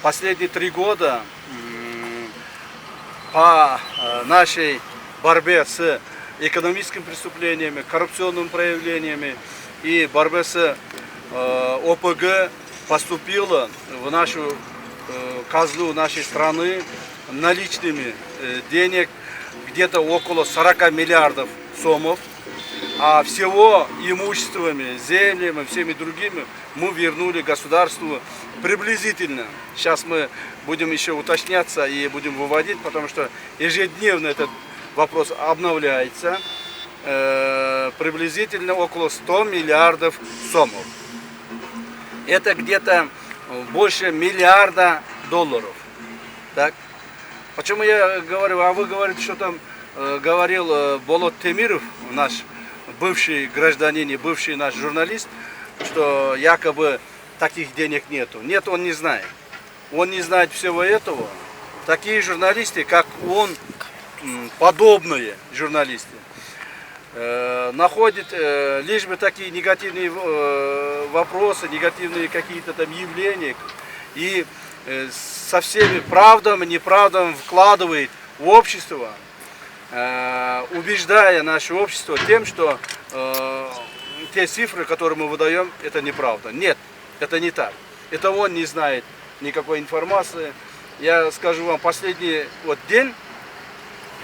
последние 3 года по нашей борьбе с экономическими преступлениями, коррупционными проявлениями и борьбе с ОПГ поступило в нашу казну нашей страны наличными денег где-то около 40 миллиардов сомов, а всего имуществами, землями, всеми другими мы вернули государству приблизительно. Сейчас мы будем еще уточняться и будем выводить, потому что ежедневно этот вопрос обновляется. Приблизительно около 100 миллиардов сомов. Это где-то больше миллиарда долларов. Так? Почему я говорю, а вы говорите, что там говорил Болот Темиров, наш бывший гражданин и бывший наш журналист, что якобы таких денег нету. Нет, он не знает. Он не знает всего этого. Такие журналисты, как он, подобные журналисты, находят лишь бы такие негативные вопросы, негативные какие-то там явления и со всеми правдами, неправдами вкладывает в общество, убеждая наше общество тем, что те цифры, которые мы выдаем, это неправда. Нет, это не так. Это он не знает никакой информации. Я скажу вам, последний день,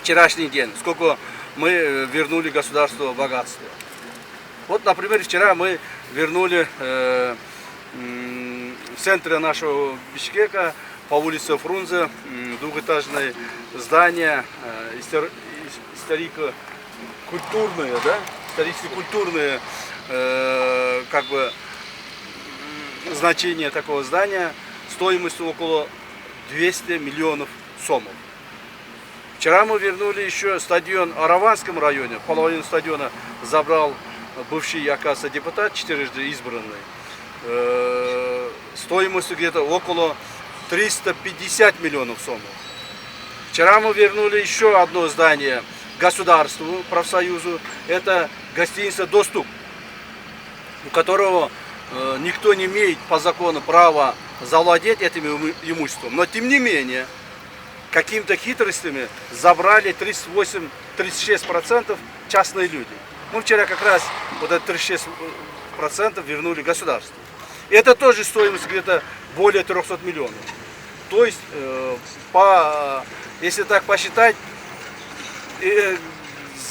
вчерашний день, сколько мы вернули государству богатство. Вот, например, вчера мы вернули в центре нашего Бишкека по улице Фрунзе двухэтажное здание историко-культурное, да? Исторически-культурное как бы значение такого здания стоимостью около 200 миллионов сомов. Вчера мы вернули еще стадион в Араванском районе. Половину стадиона забрал бывший, оказывается, депутат, 4-жды избранный. Стоимостью где-то около 350 миллионов сомов. Вчера мы вернули еще одно здание государству, профсоюзу. Это гостиница «Доступ», у которого никто не имеет по закону права завладеть этим имуществом. Но тем не менее, какими-то хитростями забрали 36% частные люди. Мы вчера как раз вот это 36% вернули государству. Это тоже стоимость где-то более 300 миллионов. То есть, если так посчитать,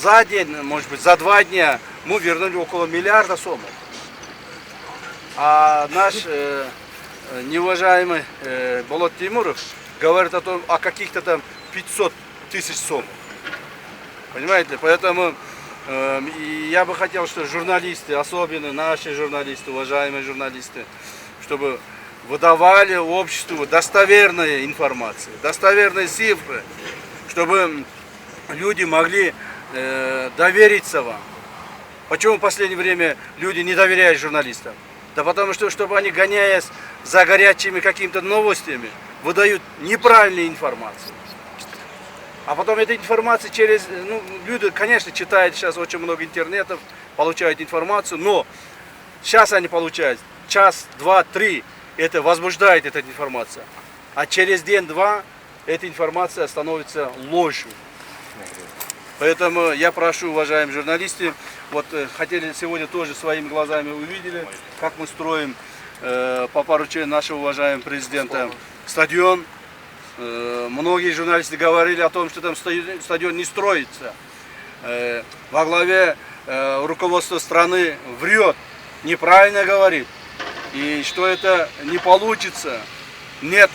за день, может быть, за 2 дня мы вернули около миллиарда сомов. А наш неуважаемый Болот Тимуров говорит о каких-то там 500 тысяч сомов. Понимаете? Поэтому я бы хотел, что журналисты, особенно наши журналисты, уважаемые журналисты, чтобы выдавали обществу достоверные информации, достоверные цифры, чтобы люди могли довериться вам. Почему в последнее время люди не доверяют журналистам? Да потому что, чтобы они, гоняясь за горячими какими-то новостями, выдают неправильную информацию. А потом эта информация через... люди, конечно, читают сейчас очень много интернетов, получают информацию, но сейчас они получают час, 2, 3, это возбуждает эта информация. А через день-два эта информация становится ложью. Поэтому я прошу, уважаемые журналисты, хотели сегодня тоже своими глазами увидели, как мы строим по поручению нашего уважаемого президента стадион. Многие журналисты говорили о том, что там стадион не строится. Во главе руководства страны врет, неправильно говорит. И что это не получится. Нет,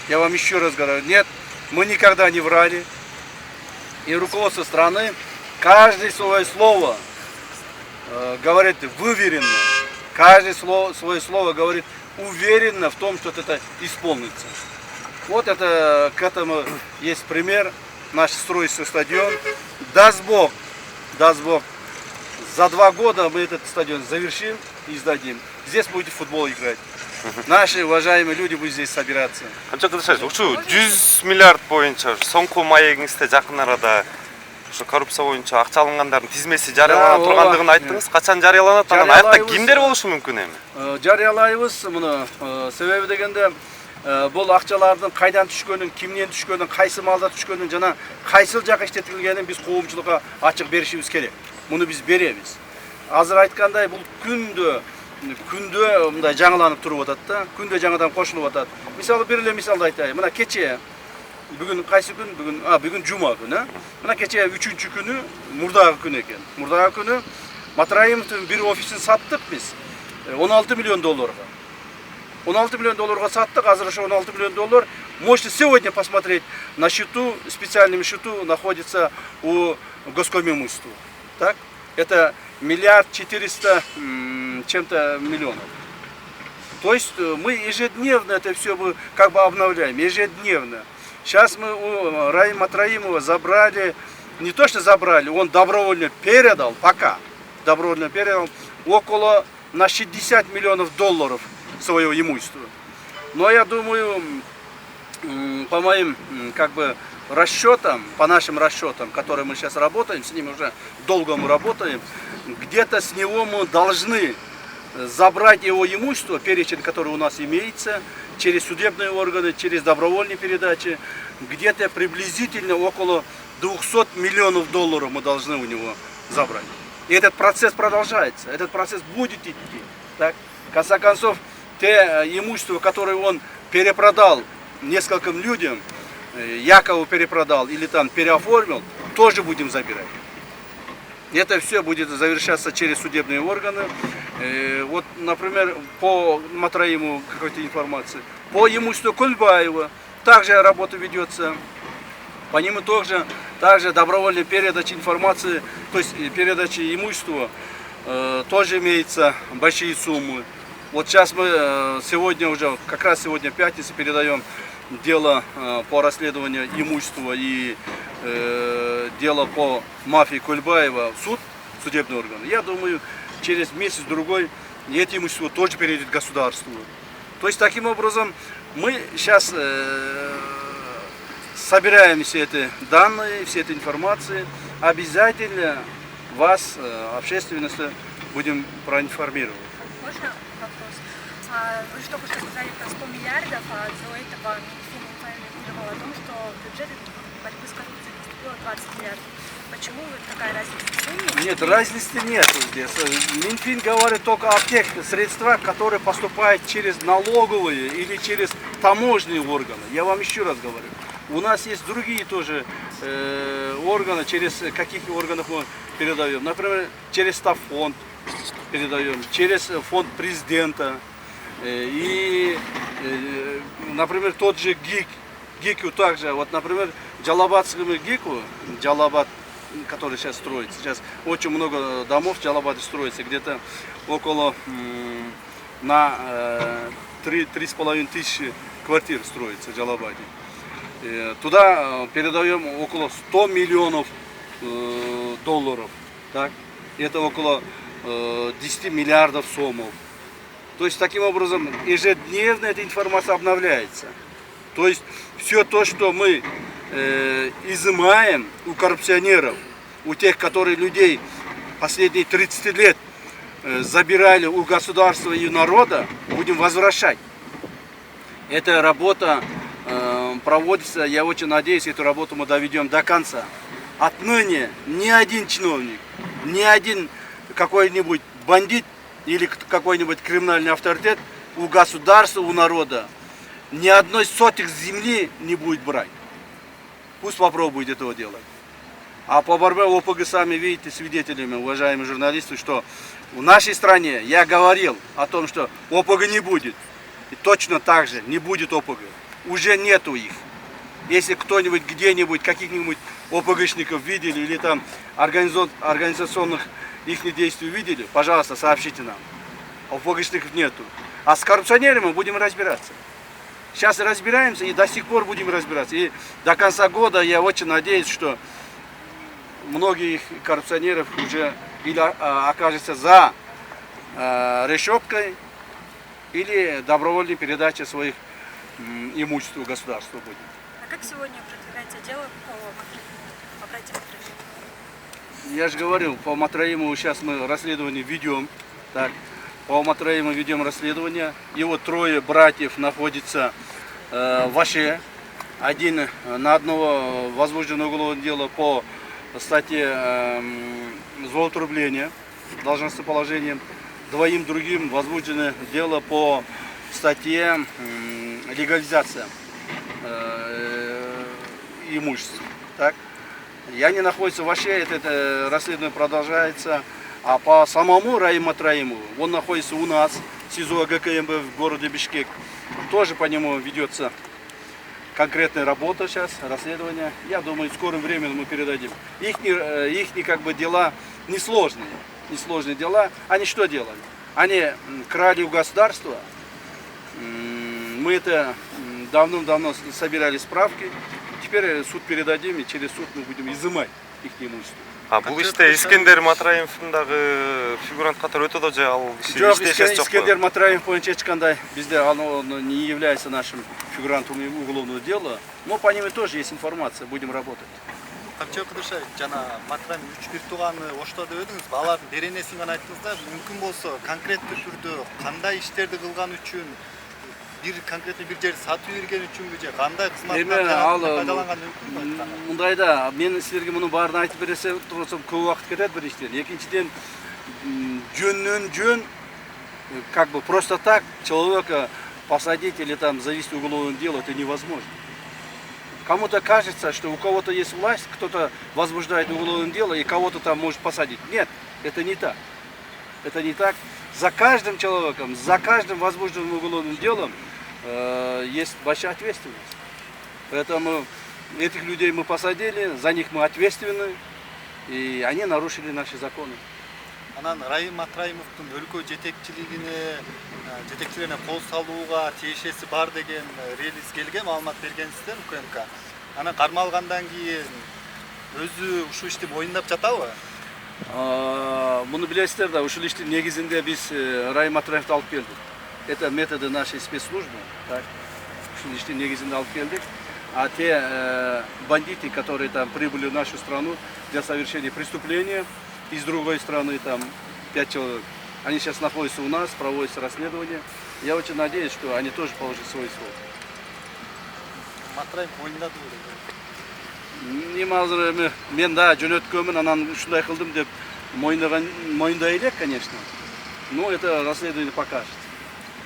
я вам еще раз говорю, нет, мы никогда не врали. И руководство страны каждое свое слово говорит выверенно. Каждое свое слово говорит уверенно в том, что это исполнится. Вот это, к этому есть пример. Наш строится стадион. Даст Бог, за 2 года мы этот стадион завершим и сдадим. Здесь будете в футбол играть. Наши уважаемые люди будут здесь собираться. Анча кылышайсыз. Ушул 100 миллиард боюнча соңку маегиңизде жакын арада ушу коррупция боюнча акча алынгандардын тизмеси жарыялана тургандыгын айттыңыз. Качан жарыяланат? Анан аякта кимдер болушу мүмкүн эми? Жарыялайбыз муну. Себеби дегенде бұл ақчалардың қайдан түшкөнін, кімнен түшкөнін, қайсы малда түшкөнін, жана қайсыл жаққа иштетилгенин біз коомчулукка ачык беришибиз керек. Муну біз беребиз. Азыр айткандай бул күндө мындай жаңыланып туруп атат да, күндө жаңадан кошулуп атат. Мисалы бир эле мисалды айтайын. Мына кече бүгүн кайсы күн? Бүгүн жума күнү. Мына кече 3-чү күнү мурдагы күн экен. Мурдагы күнү Матраимовдун бир офисин саттык биз 16 миллион долларга. 16 миллион долларга саттык. Азыр ошо 16 миллион доллар можете сегодня посмотреть на счету, специальном счету находится у Госкомимущества. Так? Это 1 400 чем-то миллионов. То есть мы ежедневно это все как бы обновляем, ежедневно. Сейчас мы у Раима Матраимова забрали, не то что забрали, он добровольно передал, пока добровольно передал около на 60 миллионов долларов своего имущества. Но я думаю, по моим как бы расчетам, по нашим расчетам, которые мы сейчас работаем, с ними уже долго мы работаем, где-то с него мы должны забрать его имущество, перечень, который у нас имеется, через судебные органы, через добровольные передачи, где-то приблизительно около 200 миллионов долларов мы должны у него забрать. И этот процесс продолжается, этот процесс будет идти. Так? В конце концов, те имущество, которое он перепродал нескольким людям, якобы перепродал или там переоформил, тоже будем забирать. Это все будет завершаться через судебные органы. Вот, например, по Матраиму какой-то информации. По имуществу Кульбаева также работа ведется. По нему также добровольная передача информации, то есть передача имущества, тоже имеется большие суммы. Вот сейчас мы сегодня уже, как раз сегодня пятница, передаем дело по расследованию имущества и дело по мафии Кульбаева в суд, судебный орган. Я думаю, через месяц-другой эти имущества тоже перейдет государству. То есть таким образом мы сейчас собираем все эти данные, все эти информации. Обязательно вас, общественность, будем проинформировать. Можно вопрос? Вы же только что сказали про 100 миллиардов, а до этого Минфин информировал о том, что бюджет борьбы с коррупцией поступило 20 миллиардов. Почему такая разница в сумме? Нет, разницы нет здесь. Минфин говорит только о тех средствах, которые поступают через налоговые или через таможенные органы. Я вам еще раз говорю. У нас есть другие тоже органы, через каких органов мы передаем. Например, через Стаффонд передаем, через фонд президента. И, например, тот же ГИКу также. Вот, например, Джалабадскому ГИКу, Джалабад, который сейчас строится. Сейчас очень много домов в Джалабаде строится. Где-то около на 3,5 тысячи квартир строится в Джалабаде. Туда передаем около 100 миллионов долларов. Так? Это около 10 миллиардов сомов. То есть таким образом ежедневно эта информация обновляется. То есть все то, что мы изымаем у коррупционеров, у тех, которые людей последние 30 лет забирали у государства и народа, будем возвращать. Эта работа проводится, я очень надеюсь, эту работу мы доведем до конца. Отныне ни один чиновник, ни один какой-нибудь бандит или какой-нибудь криминальный авторитет у государства, у народа ни одной сотик земли не будет брать. Пусть попробует этого делать. А по борьбе ОПГ сами видите свидетелями, уважаемые журналисты, что в нашей стране я говорил о том, что ОПГ не будет. И точно так же не будет ОПГ. Уже нету их. Если кто-нибудь где-нибудь каких-нибудь ОПГшников видели или там организационных их действий видели, пожалуйста, сообщите нам. ОПГшников нету. А с коррупционерами мы будем разбираться. Сейчас разбираемся и до сих пор будем разбираться. И до конца года я очень надеюсь, что многих коррупционеров уже или окажется за решеткой, или добровольной передачей своих имущества государству будет. А как сегодня продвигается дело по братьям Матраимовым? Я же говорил, по Матраимову сейчас мы расследование ведем. Так, по Матраимову ведем расследование. Его трое братьев находятся вообще один на одного возбуждено уголовное дело по статье злоупотребления должностным положением, двоим другим возбуждено дело по статье легализация имущества. Так? И они находятся вообще, это расследование продолжается, а по самому Раиму Матраимову, он находится у нас, в СИЗО ГКМБ в городе Бишкек, тоже по нему ведется конкретная работа сейчас, расследование. Я думаю, в скором времени мы передадим. Их как бы дела несложные дела. Они что делали? Они крали у государства. Мы это давным-давно собирали справки. Теперь суд передадим, и через суд мы будем изымать их имущество. А бул иште Искендер Матраимовдун дагы фигурант катары өтөдө же ал киши Жоқ, иштешеси жокпу? Искендер Матраимов боюнча ешкандай bizde он не является нашим фигурантом уголовного дела, но по ним тоже есть информация, будем работать. Камчы Кыдыршаев жана Матраим 3-1 тууганы ошто деп өдүңүз, алардын беренесин гана айттыңыз да, мүмкүн болсо конкреттүү түрдө кандай иштерди кылган үчүн, бир конкреттүү бир жерди сатып берген үчүнбү же кандай кызматтан пайдаланган мүмкүнбү? Мындайда мен силерге мунун баарын айтып берсем турсам көп убакыт кетет биринчиден. Экинчиден жөн как бы просто так человека посадить или там завести уголовное дело, это невозможно. Кому-то кажется, что у кого-то есть власть, кто-то возбуждает уголовное дело и кого-то там может посадить. Нет, это не так. Это не так. За каждым человеком, за каждым возбужденным уголовным делом есть большая ответственность. Поэтому этих людей мы посадили, за них мы ответственны, и они нарушили наши законы. Анан Раим Матраимовдун өлкө жетекчилерине кол салууга тиешеси бар деген релиз келген, маалымат бергенсиздер УКМК. Анан кармалгандан кийин өзү ушул ишти моюндап жатабы? Муну билесиздер да, ушул иштин негизинде биз Раим Матраимовду алып келдик. Это методы нашей спецслужбы. Так. Ушул иштин негизинде алып келдик. А те бандиты, которые там прибыли в нашу страну для совершения преступления, из другой страны там 5 человек, они сейчас находятся у нас, проводятся расследование. Я очень надеюсь, что они тоже положат свой слог. Матраим мойындады Эми азыр мен да жөнөткөнмүн, анан ушундай кылдым деп мойындай элек, конечно. Но это расследование покажет.